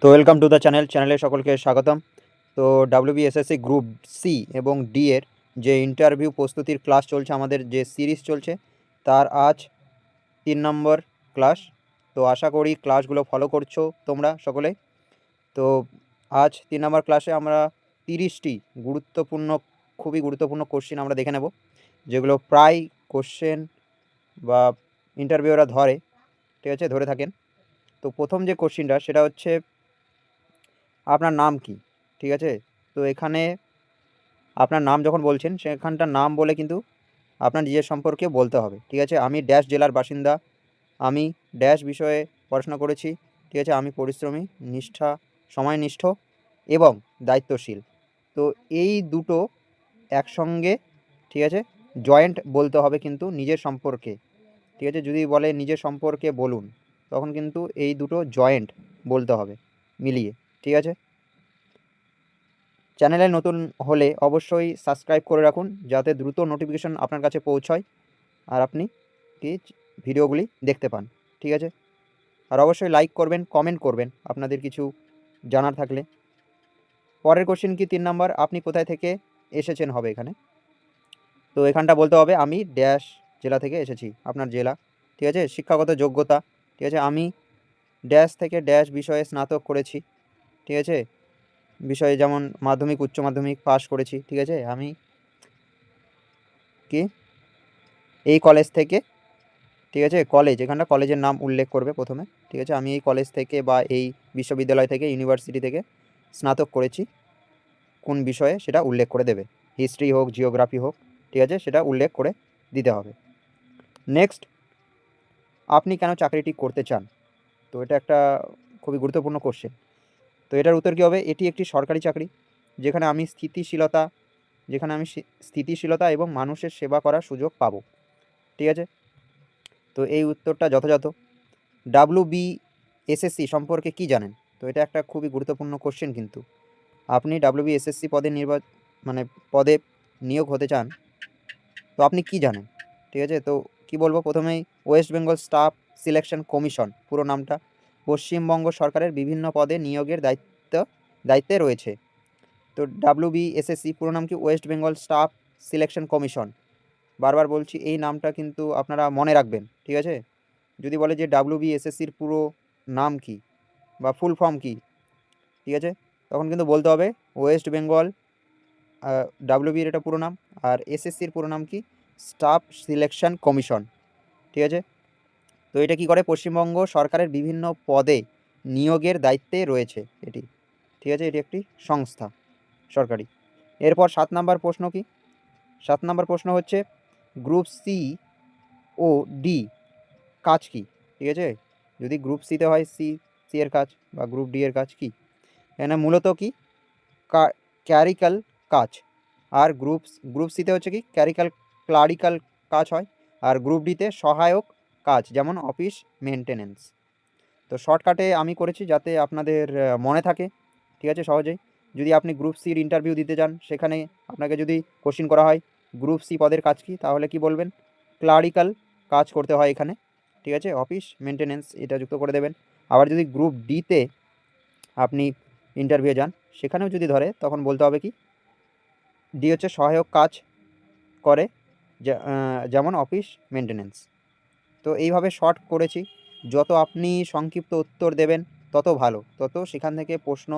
তো welcome to the চ্যানেলে সকলকে স্বাগতম। তো ডাব্লিউবিএসএসসি গ্রুপ সি এবং ডি এর যে ইন্টারভিউ প্রস্তুতির ক্লাস চলছে, আমাদের যে সিরিজ চলছে তার আজ 3 নম্বর ক্লাস। তো আশা করি ক্লাসগুলো ফলো করছো তোমরা সকলে। তো আজ 3 নম্বর ক্লাসে আমরা 30টি খুবই গুরুত্বপূর্ণ কোশ্চেন আমরা দেখে নেব, যেগুলো প্রায় কোশ্চেন বা ইন্টারভিউরা ধরে, ঠিক আছে, ধরে থাকেন। তো প্রথম যে কোশ্চেনটা সেটা হচ্ছে আপনার নাম কি, ঠিক আছে। তো এখানে আপনার নাম যখন বলছেন সেখানটার নাম বলে কিন্তু আপনার নিজের সম্পর্কে বলতে হবে, ঠিক আছে। আমি ড্যাশ জেলার বাসিন্দা, আমি ড্যাশ বিষয়ে পড়াশোনা করেছি, ঠিক আছে, আমি পরিশ্রমী, সময়নিষ্ঠ এবং দায়িত্বশীল। তো এই দুটো একসঙ্গে, ঠিক আছে, জয়েন্ট বলতে হবে কিন্তু নিজের সম্পর্কে, ঠিক আছে। যদি বলে নিজের সম্পর্কে বলুন, তখন কিন্তু এই দুটো জয়েন্ট বলতে হবে মিলিয়ে, ঠিক আছে। চ্যানেলে নতুন হলে অবশ্যই সাবস্ক্রাইব করে রাখুন, যাতে দ্রুত নোটিফিকেশন আপনার কাছে পৌঁছায় আর আপনি কি ভিডিওগুলি দেখতে পান, ঠিক আছে। আর অবশ্যই লাইক করবেন, কমেন্ট করবেন আপনাদের কিছু জানার থাকলে। পরের কোশ্চেন কি 3 নম্বর, আপনি কোথায় থেকে এসেছেন হবে এখানে। তো এখানটা বলতে হবে আমি ড্যাশ জেলা থেকে এসেছি, আপনার জেলা, ঠিক আছে। শিক্ষাগত যোগ্যতা, ঠিক আছে, আমি ড্যাশ থেকে ড্যাশ বিষয়ে স্নাতক করেছি, ঠিক আছে। বিষয়ে যেমন মাধ্যমিক উচ্চ মাধ্যমিক পাস করেছি, ঠিক আছে। আমি কি এই কলেজ থেকে, ঠিক আছে, কলেজ এখানটা কলেজের নাম উল্লেখ করবে প্রথমে, ঠিক আছে। আমি এই কলেজ থেকে বা এই বিশ্ববিদ্যালয় থেকে, ইউনিভার্সিটি থেকে স্নাতক করেছি, কোন বিষয়ে সেটা উল্লেখ করে দেবে, হিস্ট্রি হোক জিওগ্রাফি হোক, ঠিক আছে, সেটা উল্লেখ করে দিতে হবে। নেক্সট, আপনি কেন চাকরিটি করতে চান। তো এটা একটা খুবই গুরুত্বপূর্ণ কোশ্চেন। তো এটার উত্তর কী হবে, এটি একটি সরকারি চাকরি যেখানে আমি স্থিতিশীলতা এবং মানুষের সেবা করার সুযোগ পাবো, ঠিক আছে। তো এই উত্তরটা যথাযথ। ডাব্লিউবিএসএসসি সম্পর্কে কি জানেন। তো এটা একটা খুবই গুরুত্বপূর্ণ কোশ্চেন কিন্তু। আপনি ডাব্লিউবিএসএসসি পদে নিয়োগ হতে চান, তো আপনি কি জানেন, ঠিক আছে। তো কি বলবো, প্রথমেই West Bengal staff selection commission পুরো নামটা পশ্চিমবঙ্গ সরকারের বিভিন্ন পদে নিয়োগের দায়িত্বে রয়েছে। তো ডাব্লিউবিএসএসসি পুরো নাম কি, West Bengal staff selection commission. বারবার বলছি এই নামটা কিন্তু আপনারা মনে রাখবেন, ঠিক আছে। যদি বলে যে ডাব্লিউবিএসএসসির পুরো নাম কি বা ফুল ফর্ম কি, ঠিক আছে, তখন কিন্তু বলতে হবে ওয়েস্ট বেঙ্গল, ডাব্লিউবির এটা পুরো নাম, আর এসএসসির পুরো নাম কি, স্টাফ সিলেকশন কমিশন, ঠিক আছে। তো এটা কি করে, পশ্চিমবঙ্গ সরকারের বিভিন্ন পদে নিয়োগের দায়িত্বে রয়েছে এটি, ঠিক আছে। এটি একটি সংস্থা সরকারি। এরপর 7 নম্বর প্রশ্ন কি, 7 নম্বর প্রশ্ন হচ্ছে গ্রুপ সি ও ডি কাজ কি, ঠিক আছে। যদি গ্রুপ সিতে হয় সি এর কাজ, বা গ্রুপ ডি এর কাজ কি, এখানে মূলত কি ক্যারিক্যাল কাজ। আর গ্রুপ সিতে হচ্ছে কি ক্লারিক্যাল কাজ হয়, আর গ্রুপ ডিতে সহায়ক কাজ, যেমন অফিস মেনটেনেন্স। তো শর্টকাটে আমি করেছি যাতে আপনাদের মনে থাকে, ঠিক আছে, সহজেই। যদি আপনি গ্রুপ সির ইন্টারভিউ দিতে যান, সেখানে আপনাকে যদি কোশ্চিন করা হয় গ্রুপ সি পদের কাজ কি, তাহলে কি বলবেন, ক্লারিক্যাল কাজ করতে হয় এখানে, ঠিক আছে, অফিস মেনটেনেন্স এটা যুক্ত করে দেবেন। আবার যদি গ্রুপ ডিতে আপনি ইন্টারভিউ যান, সেখানেও যদি ধরে, তখন বলতে হবে কি, ডি হচ্ছে সহায়ক কাজ করে, যেমন অফিস মেনটেনেন্স। তো এইভাবে শর্ট করেছি, যত আপনি সংক্ষিপ্ত উত্তর দেবেন তত ভালো, তত সেখান থেকে প্রশ্ন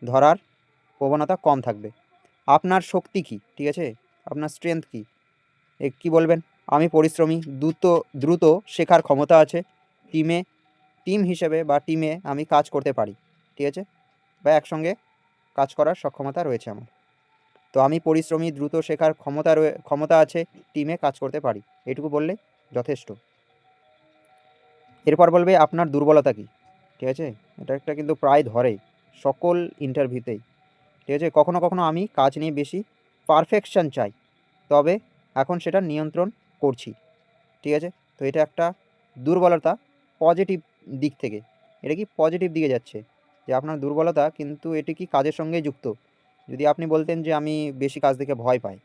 ধরার প্রবণতা কম থাকবে। আপনার শক্তি কী, ঠিক আছে, আপনার স্ট্রেংথ কী, কী বলবেন, আমি পরিশ্রমী, দ্রুত শেখার ক্ষমতা আছে, টিম হিসেবে বা টিমে আমি কাজ করতে পারি, ঠিক আছে, বা একসঙ্গে কাজ করার সক্ষমতা রয়েছে আমার। তো আমি পরিশ্রমী, দ্রুত শেখার ক্ষমতা আছে, টিমে কাজ করতে পারি, এটুকু বললে যথেষ্ট। এরপর বলবে আপনার দুর্বলতা কী, ঠিক আছে। এটা একটা কিন্তু প্রায় ধরে সকল ইন্টারভিউতেই, ঠিক আছে। কখনো কখনো আমি কাজ নিয়ে বেশি পারফেকশন চাই, তবে এখন সেটা নিয়ন্ত্রণ করছি, ঠিক আছে। তো এটা একটা দুর্বলতা পজিটিভ দিক থেকে, এটা কি পজিটিভ দিকে যাচ্ছে, যে আপনার দুর্বলতা কিন্তু এটি কি কাজের সঙ্গেই যুক্ত। যদি আপনি বলতেন যে আমি বেশি কাজ দেখে ভয় পাই,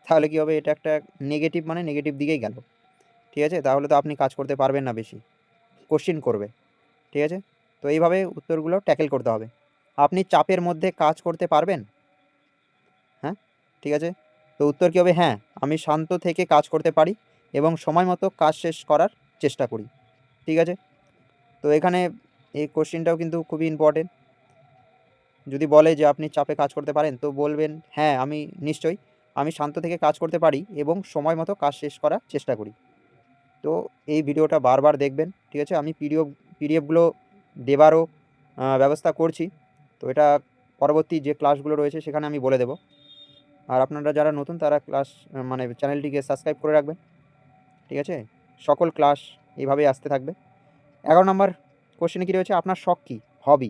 তাহলে কী হবে, এটা একটা নেগেটিভ, মানে নেগেটিভ দিকেই গেল, ঠিক আছে। তাহলে তো আপনি কাজ করতে পারবেন না, বেশি কোশ্চিন করবে, ঠিক আছে। তো এইভাবে উত্তরগুলো ট্যাকেল করতে হবে। আপনি চাপের মধ্যে কাজ করতে পারবেন? হ্যাঁ, ঠিক আছে। তো উত্তর কী হবে? হ্যাঁ, আমি শান্ত থেকে কাজ করতে পারি এবং সময় মতো কাজ শেষ করার চেষ্টা করি। ঠিক আছে। তো এখানে এই কোশ্চেনটাও কিন্তু খুবই ইম্পর্টেন্ট। যদি বলে যে আপনি চাপে কাজ করতে পারেন, তো বলবেন হ্যাঁ, আমি নিশ্চয়ই আমি শান্ত থেকে কাজ করতে পারি এবং সময় মতো কাজ শেষ করার চেষ্টা করি। তো এই ভিডিওটা বারবার দেখবেন, ঠিক আছে। আমি পিডিএফগুলো দেবারও ব্যবস্থা করছি। তো এটা পরবর্তী যে ক্লাসগুলো রয়েছে সেখানে আমি বলে দেব। আর আপনারা যারা নতুন তারা মানে চ্যানেলটিকে সাবস্ক্রাইব করে রাখবেন, ঠিক আছে। সকল ক্লাস এইভাবেই আসতে থাকবে। 11 নম্বর কোশ্চেনে কী রয়েছে? আপনার শখ কী? হবি,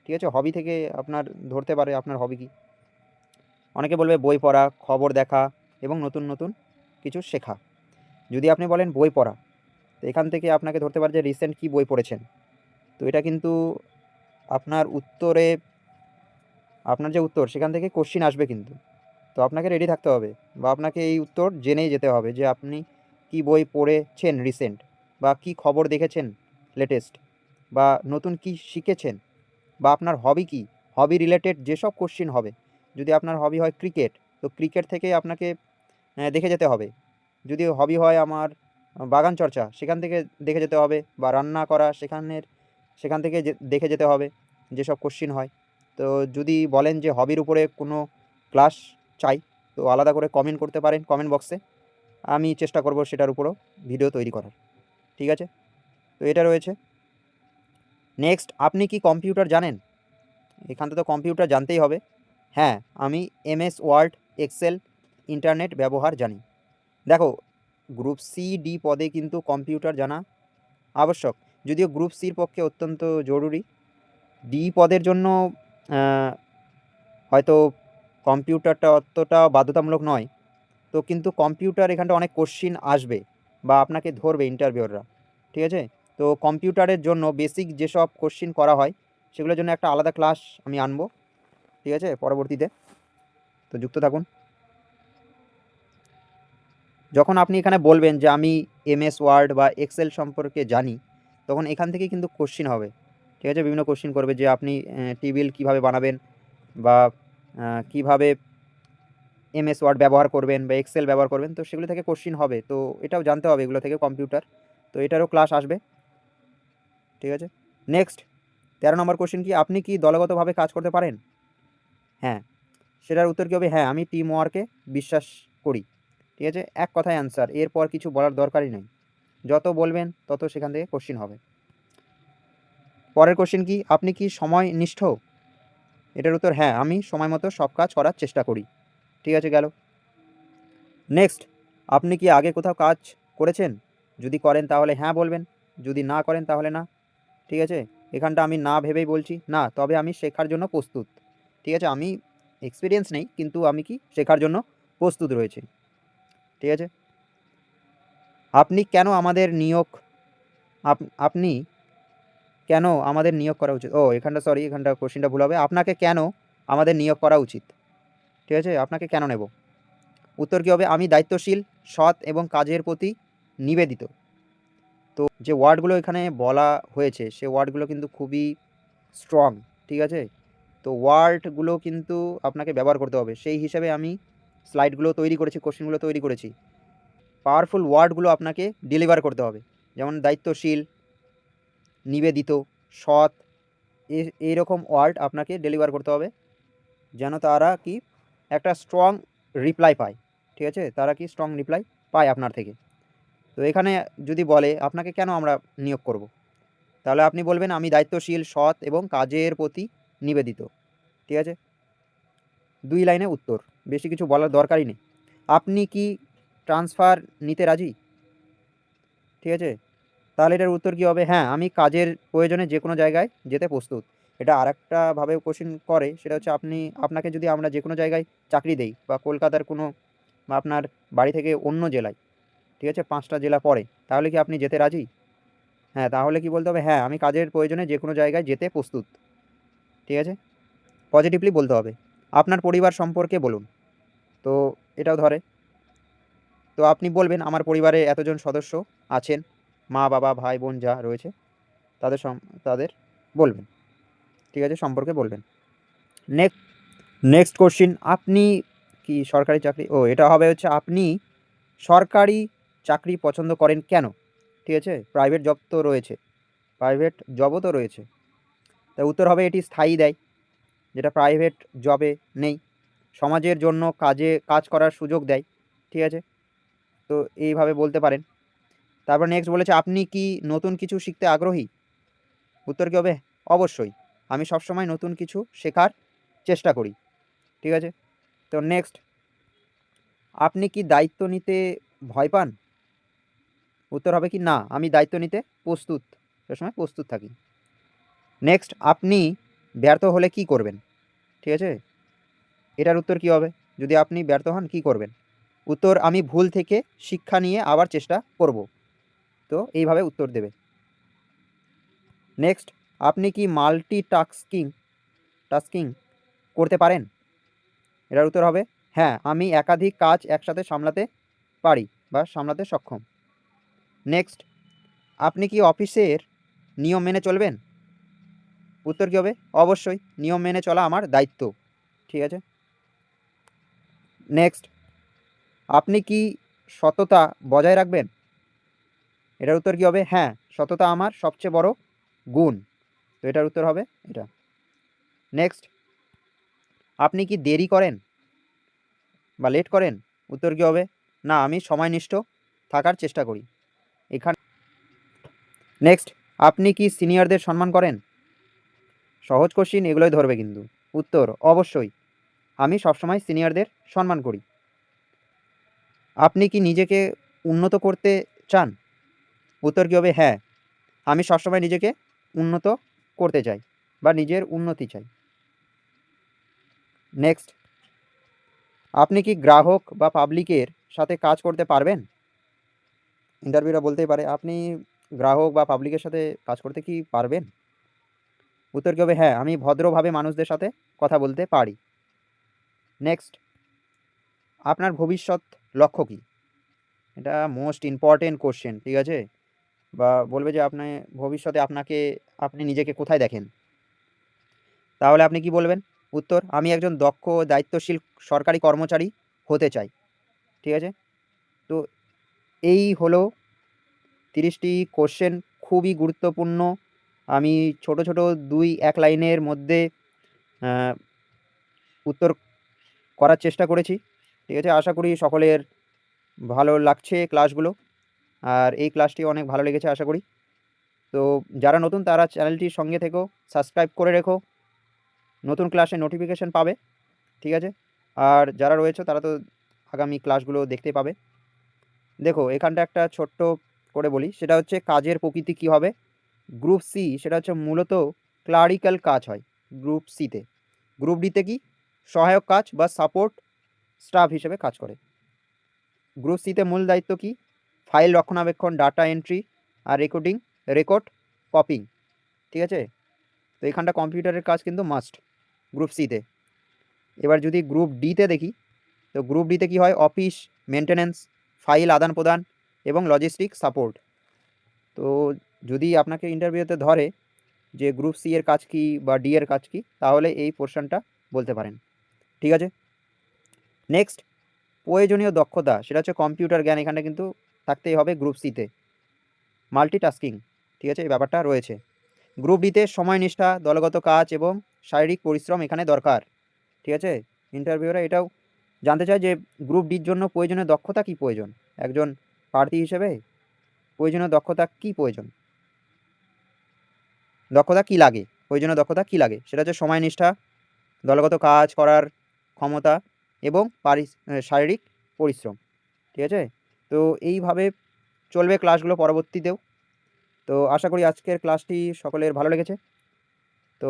ঠিক আছে। হবি থেকে আপনার ধরতে পারে আপনার হবি কী। অনেকে বলবে বই পড়া, খবর দেখা এবং নতুন নতুন কিছু শেখা। যদি আপনি বলেন বই পড়া, তো এখান থেকে আপনাকে ধরতে পারে যে রিসেন্ট কী বই পড়েছেন। তো এটা কিন্তু আপনার উত্তরে, আপনার যে উত্তর সেখান থেকে কোশ্চিন আসবে কিন্তু। তো আপনাকে রেডি থাকতে হবে বা আপনাকে এই উত্তর জেনেই যেতে হবে যে আপনি কী বই পড়েছেন রিসেন্ট, বা কী খবর দেখেছেন লেটেস্ট, বা নতুন কী শিখেছেন, বা আপনার হবি কী। হবি রিলেটেড যেসব কোশ্চিন হবে, যদি আপনার হবি হয় ক্রিকেট, তো ক্রিকেট থেকে আপনাকে দেখে যেতে হবে। যদি হবি হয় আমার বাগান চর্চা, সেখান থেকে দেখে যেতে হবে, বা রান্না করা সেখান থেকে দেখে যেতে হবে যেসব কোশ্চিন হয়। তো যদি বলেন যে হবির উপরে কোনো ক্লাস চাই, তো আলাদা করে কমেন্ট করতে পারেন কমেন্ট বক্সে। আমি চেষ্টা করব সেটার উপরও ভিডিও তৈরি করার, ঠিক আছে। তো এটা রয়েছে। নেক্সট, আপনি কি কম্পিউটার জানেন? এখান থেকে তো কম্পিউটার জানতেই হবে। হ্যাঁ, আমি এমএস ওয়ার্ড, এক্সেল, ইন্টারনেট ব্যবহার জানি। দেখো, গ্রুপ সি ডি পদে কিন্তু কম্পিউটার জানা আবশ্যক, যদিও গ্রুপ সির পক্ষে অত্যন্ত জরুরি। ডি পদের জন্য হয়তো কম্পিউটারটা অতটা বাধ্যতামূলক নয়। তো কিন্তু কম্পিউটার এখানটা অনেক কোশ্চিন আসবে বা আপনাকে ধরবে ইন্টারভিউররা, ঠিক আছে। তো কম্পিউটারের জন্য বেসিক যেসব কোশ্চিন করা হয় সেগুলোর জন্য একটা আলাদা ক্লাস আমি আনবো, ঠিক আছে, পরবর্তীতে। তো যুক্ত থাকুন। যখন আপনি এখানে বলবেন যে আমি এমএস ওয়ার্ড বা এক্সেল সম্পর্কে জানি, তখন এখান থেকে কিন্তু কোশ্চিন হবে, ঠিক আছে। বিভিন্ন কোশ্চিন করবে যে আপনি টেবিল কীভাবে বানাবেন, বা কীভাবে এমএস ওয়ার্ড ব্যবহার করবেন বা এক্সেল ব্যবহার করবেন। তো সেগুলো থেকে কোশ্চিন হবে, তো এটাও জানতে হবে এগুলো থেকে কম্পিউটার। তো এটারও ক্লাস আসবে, ঠিক আছে। নেক্সট 13 নম্বর কোশ্চিন কি? আপনি কি দলগতভাবে কাজ করতে পারেন? হ্যাঁ, সেটার উত্তর কী হবে? হ্যাঁ, আমি টিম ওয়ার্কে বিশ্বাস করি, ঠিক আছে। এক কথায় অ্যান্সার, এরপর কিছু বলার দরকারই নেই। যত বলবেন তত সেখান থেকে কোশ্চিন হবে। পরের কোশ্চিন কি? আপনি কি সময়নিষ্ঠ? এটার উত্তর হ্যাঁ, আমি সময় মতো সব কাজ করার চেষ্টা করি, ঠিক আছে, গেল। নেক্সট, আপনি কি আগে কোথাও কাজ করেছেন? যদি করেন তাহলে হ্যাঁ বলবেন, যদি না করেন তাহলে না, ঠিক আছে। এখানটা আমি না ভেবেই বলছি না, তবে আমি শেখার জন্য প্রস্তুত, ঠিক আছে। আমি এক্সপিরিয়েন্স নেই, কিন্তু আমি কি শেখার জন্য প্রস্তুত রয়েছি, ঠিক আছে। আপনি কেন আমাদের নিয়োগ আপনি কেন আমাদের নিয়োগ করা উচিত? এখানটা কোশ্চেনটা ভুল হবে। আপনাকে কেন আমাদের নিয়োগ করা উচিত, ঠিক আছে। আপনাকে কেন নেব? উত্তর কী হবে? আমি দায়িত্বশীল, সৎ এবং কাজের প্রতি নিবেদিত। তো যে ওয়ার্ডগুলো এখানে বলা হয়েছে সে ওয়ার্ডগুলো কিন্তু খুবই স্ট্রং, ঠিক আছে। তো ওয়ার্ডগুলো কিন্তু আপনাকে ব্যবহার করতে হবে। সেই হিসেবে আমি স্লাইডগুলো তৈরি করেছি, কোশ্চেনগুলো তৈরি করেছি। পাওয়ারফুল ওয়ার্ডগুলো আপনাকে ডেলিভার করতে হবে, যেমন দায়িত্বশীল, নিবেদিত, সৎ, এইরকম ওয়ার্ড আপনাকে ডেলিভার করতে হবে, যেন তারা কি একটা স্ট্রং রিপ্লাই পায়, ঠিক আছে। তারা কি স্ট্রং রিপ্লাই পায় আপনার থেকে। তো এখানে যদি বলে আপনাকে কেন আমরা নিয়োগ করব, তাহলে আপনি বলবেন আমি দায়িত্বশীল, সৎ এবং কাজের প্রতি নিবেদিত, ঠিক আছে। 2 লাইনে উত্তর, বেশি কিছু বলার দরকারই নেই। আপনি কি ট্রান্সফার নিতে রাজি, ঠিক আছে। তাহলে এটার উত্তর কী হবে? হ্যাঁ, আমি কাজের প্রয়োজনে যে কোনো জায়গায় যেতে প্রস্তুত। এটা আরেকটাভাবে কোশ্চেন করে, সেটা হচ্ছে আপনাকে যদি আমরা যে কোনো জায়গায় চাকরি দেই, বা কলকাতার কোনো, বা আপনার বাড়ি থেকে অন্য জেলায়, ঠিক আছে, 5টা জেলা পরে, তাহলে কি আপনি যেতে রাজি? হ্যাঁ, তাহলে কি বলতে হবে? হ্যাঁ, আমি কাজের প্রয়োজনে যে কোনো জায়গায় যেতে প্রস্তুত, ঠিক আছে। পজিটিভলি বলতে হবে। আপনার পরিবার সম্পর্কে বলুন, তো এটাও ধরে। তো আপনি বলবেন আমার পরিবারে এতজন সদস্য আছেন, মা, বাবা, ভাই, বোন যা রয়েছে তাদের বলবেন, ঠিক আছে, সম্পর্কে বলবেন। নেক্সট নেক্সট কোশ্চিন, আপনি কি সরকারি চাকরি, এটা হবে হচ্ছে আপনি সরকারি চাকরি পছন্দ করেন কেন? ঠিক আছে, প্রাইভেট জব তো রয়েছে, প্রাইভেট জবও তো রয়েছে। তা উত্তর হবে এটি স্থায়ী দেয়, যেটা প্রাইভেট জবে নেই। সমাজের জন্য কাজ করার সুযোগ দেয়, ঠিক আছে, তো এইভাবে বলতে পারেন। তারপর নেক্সট বলেছে, আপনি কি নতুন কিছু শিখতে আগ্রহী? উত্তর কী হবে? অবশ্যই, আমি সবসময় নতুন কিছু শেখার চেষ্টা করি, ঠিক আছে। তো নেক্সট, আপনি কি দায়িত্ব নিতে ভয় পান? উত্তর হবে কি না, আমি দায়িত্ব নিতে প্রস্তুত, সবসময় প্রস্তুত থাকি। নেক্সট, আপনি ব্যর্থ হলে কি করবেন? ঠিক আছে, এটার উত্তর কি হবে? যদি আপনি ব্যর্থ হন কি করবেন? উত্তর, আমি ভুল থেকে শিক্ষা নিয়ে আবার চেষ্টা করব। তো এইভাবে উত্তর দেবে। নেক্সট, আপনি কি টাস্কিং করতে পারেন? এটার উত্তর হবে হ্যাঁ, আমি একাধিক কাজ একসাথে সামলাতে পারি বা সামলাতে সক্ষম। নেক্সট, আপনি কি অফিসের নিয়ম মেনে চলবেন? উত্তর কী হবে? অবশ্যই, নিয়ম মেনে চলা আমার দায়িত্ব, ঠিক আছে। নেক্সট, আপনি কি সততা বজায় রাখবেন? এটার উত্তর কী হবে? হ্যাঁ, সততা আমার সবচেয়ে বড় গুণ। তো এটার উত্তর হবে এটা। নেক্সট, আপনি কি দেরি করেন বা লেট করেন? উত্তর কী হবে? না, আমি সময়নিষ্ঠ থাকার চেষ্টা করি এখানে। নেক্সট, আপনি কি সিনিয়রদের সম্মান করেন? সহজ কোশ্চিন, এগুলোই ধরবে কিন্তু। উত্তর অবশ্যই, আমি সবসময় সিনিয়রদের সম্মান করি। আপনি কি নিজেকে উন্নত করতে চান? উত্তর কী হবে? হ্যাঁ, আমি সবসময় নিজেকে উন্নত করতে চাই বা নিজের উন্নতি চাই। নেক্সট, আপনি কি গ্রাহক বা পাবলিকের সাথে কাজ করতে পারবেন? ইন্টারভিউরা বলতেই পারে, আপনি গ্রাহক বা পাবলিকের সাথে কাজ করতে কি পারবেন? উত্তর কী হবে? হ্যাঁ, আমি ভদ্রভাবে মানুষদের সাথে কথা বলতে পারি। নেক্সট, আপনার ভবিষ্যৎ লক্ষ্য কী? এটা মোস্ট ইম্পর্টেন্ট কোশ্চেন, ঠিক আছে, বা বলবে যে ভবিষ্যতে আপনি নিজেকে কোথায় দেখেন? তাহলে আপনি কি বলবেন? উত্তর, আমি একজন দক্ষ ও দায়িত্বশীল সরকারি কর্মচারী হতে চাই, ঠিক আছে। তো এই হলো 30টি কোশ্চেন, খুবই গুরুত্বপূর্ণ। আমি ছোট ছোট 2-1 লাইনের মধ্যে উত্তর করার চেষ্টা করেছি, ঠিক আছে। আশা করি সকলের ভালো লাগছে ক্লাসগুলো, আর এই ক্লাসটি অনেক ভালো লেগেছে আশা করি। তো যারা নতুন তারা চ্যানেলটির সঙ্গে থেকো, সাবস্ক্রাইব করে রেখো, নতুন ক্লাসের নোটিফিকেশন পাবে, ঠিক আছে। আর যারা রয়েছে তারা তো আগামী ক্লাসগুলো দেখতে পাবে। দেখো এখানটা একটা ছোট্ট করে বলি, সেটা হচ্ছে কাজের প্রকৃতি কী হবে। গ্রুপ সি সেটা হচ্ছে মূলত ক্লারিক্যাল কাজ হয় গ্রুপ সিতে। গ্রুপ ডিতে কি সহায়ক কাজ বা সাপোর্ট স্টাফ হিসেবে কাজ করে। গ্রুপ সিতে মূল দায়িত্ব কি? ফাইল রক্ষণাবেক্ষণ, ডাটা এন্ট্রি আর রেকর্ড কপিং, ঠিক আছে। তো এখানটা কম্পিউটারের কাজ কিন্তু মাস্ট গ্রুপ সিতে। এবার যদি গ্রুপ ডিতে দেখি, তো গ্রুপ ডিতে কী হয়? অফিস মেনটেন্যান্স, ফাইল আদান প্রদান এবং লজিস্টিক সাপোর্ট। তো যদি আপনাকে ইন্টারভিউতে ধরে যে গ্রুপ সি এর কাজ কী বা ডি এর কাজ কী, তাহলে এই পোর্শনটা বলতে পারেন, ঠিক আছে। নেক্সট, প্রয়োজনীয় দক্ষতা সেটা হচ্ছে কম্পিউটার জ্ঞান, এখানে কিন্তু থাকতেই হবে গ্রুপ সিতে। মাল্টিটাস্কিং, ঠিক আছে, এই ব্যাপারটা রয়েছে। গ্রুপ ডিতে সময়নিষ্ঠা, দলগত কাজ এবং শারীরিক পরিশ্রম এখানে দরকার, ঠিক আছে। ইন্টারভিউরা এটাও জানতে চায় যে গ্রুপ ডির জন্য প্রয়োজনীয় দক্ষতা কী প্রয়োজন, একজন প্রার্থী হিসেবে প্রয়োজনীয় দক্ষতা কী প্রয়োজন, দক্ষতা কী লাগে, প্রয়োজনীয় দক্ষতা কী লাগে, সেটা হচ্ছে সময়নিষ্ঠা, দলগত কাজ করার ক্ষমতা এবং শারীরিক পরিশ্রম, ঠিক আছে। তো এইভাবে চলবে ক্লাসগুলো পরবর্তীতেও। তো আশা করি আজকের ক্লাসটি সকলের ভালো লেগেছে। তো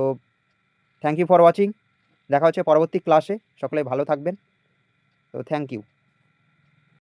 থ্যাংক ইউ ফর ওয়াচিং, দেখা হচ্ছে পরবর্তী ক্লাসে, সকলে ভালো থাকবেন। তো থ্যাংক ইউ।